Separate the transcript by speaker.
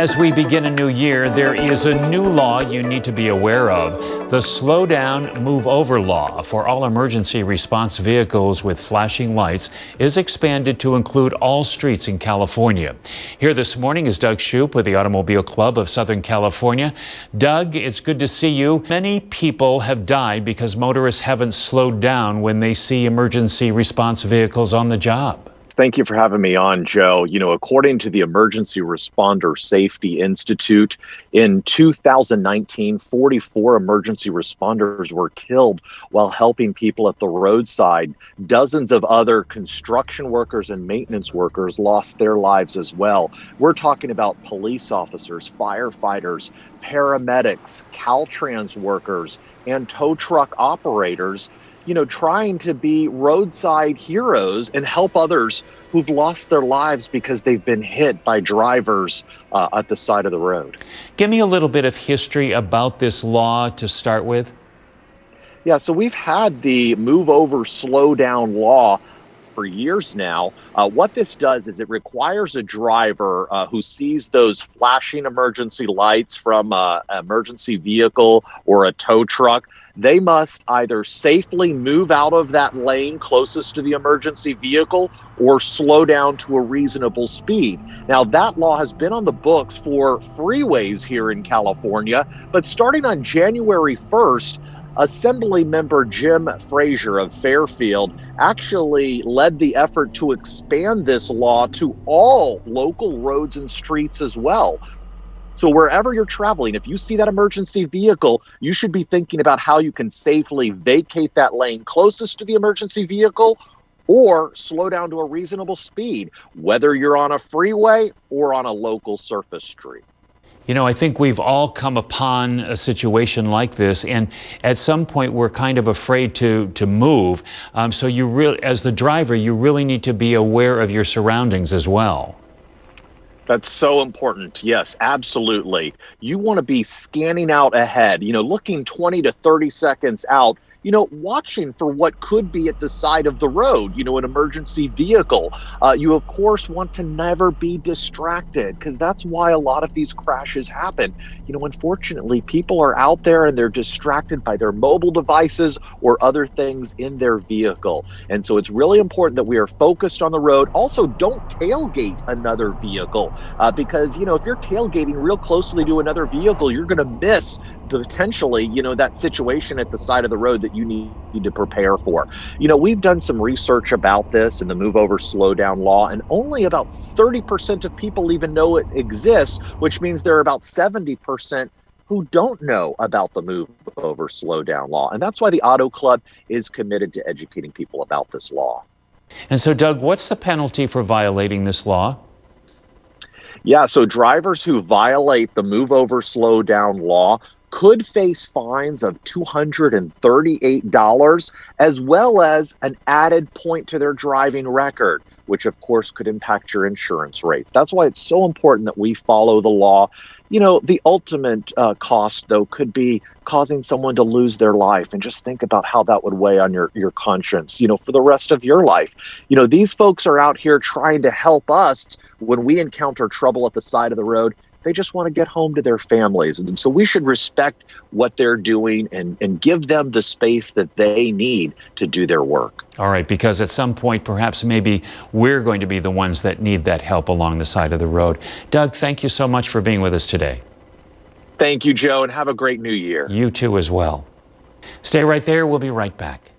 Speaker 1: As we begin a new year, there is a new law you need to be aware of. The Slow Down, Move Over law for all emergency response vehicles with flashing lights is expanded to include all streets in California. Here this morning is Doug Shoup with the Automobile Club of Southern California. Doug, it's good to see you. Many people have died because motorists haven't slowed down when they see emergency response vehicles on the job.
Speaker 2: Thank you for having me on, Joe. According to the Emergency Responder Safety Institute, in 2019, 44 emergency responders were killed while helping people at the roadside. Dozens of other construction workers and maintenance workers lost their lives as well. We're talking about police officers, firefighters, paramedics, Caltrans workers, and tow truck operators, trying to be roadside heroes and help others who've lost their lives because they've been hit by drivers at the side of the road.
Speaker 1: Give me a little bit of history about this law to start with.
Speaker 2: Yeah, so we've had the Move Over, Slow Down law for years now. What this does is it requires a driver who sees those flashing emergency lights from an emergency vehicle or a tow truck. They must either safely move out of that lane closest to the emergency vehicle or slow down to a reasonable speed. Now, that law has been on the books for freeways here in California, but starting on January 1st, Assembly member Jim Frazier of Fairfield actually led the effort to expand this law to all local roads and streets as well. So wherever you're traveling, if you see that emergency vehicle, you should be thinking about how you can safely vacate that lane closest to the emergency vehicle or slow down to a reasonable speed, whether you're on a freeway or on a local surface street.
Speaker 1: I think we've all come upon a situation like this, and at some point we're kind of afraid to move. So as the driver, you really need to be aware of your surroundings as well.
Speaker 2: That's so important. Yes, absolutely. You want to be scanning out ahead, looking 20 to 30 seconds out, watching for what could be at the side of the road, an emergency vehicle. You, of course, want to never be distracted because that's why a lot of these crashes happen. Unfortunately, people are out there and they're distracted by their mobile devices or other things in their vehicle. And so it's really important that we are focused on the road. Also, don't tailgate another vehicle because, if you're tailgating real closely to another vehicle, you're going to miss potentially, that situation at the side of the road that you need to prepare for. We've done some research about this in the Move Over, Slow Down law, and only about 30% of people even know it exists, which means there are about 70% who don't know about the Move Over, Slow Down law. And that's why the Auto Club is committed to educating people about this law.
Speaker 1: And so, Doug, what's the penalty for violating this law?
Speaker 2: Yeah, so drivers who violate the Move Over, Slow Down law could face fines of $238, as well as an added point to their driving record, which of course could impact your insurance rates. That's why it's so important that we follow the law. The ultimate cost, though, could be causing someone to lose their life. And just think about how that would weigh on your conscience, for the rest of your life. These folks are out here trying to help us when we encounter trouble at the side of the road. They just want to get home to their families. And so we should respect what they're doing and give them the space that they need to do their work.
Speaker 1: All right, because at some point, perhaps maybe we're going to be the ones that need that help along the side of the road. Doug, thank you so much for being with us today.
Speaker 2: Thank you, Joe, and have a great new year.
Speaker 1: You too as well. Stay right there. We'll be right back.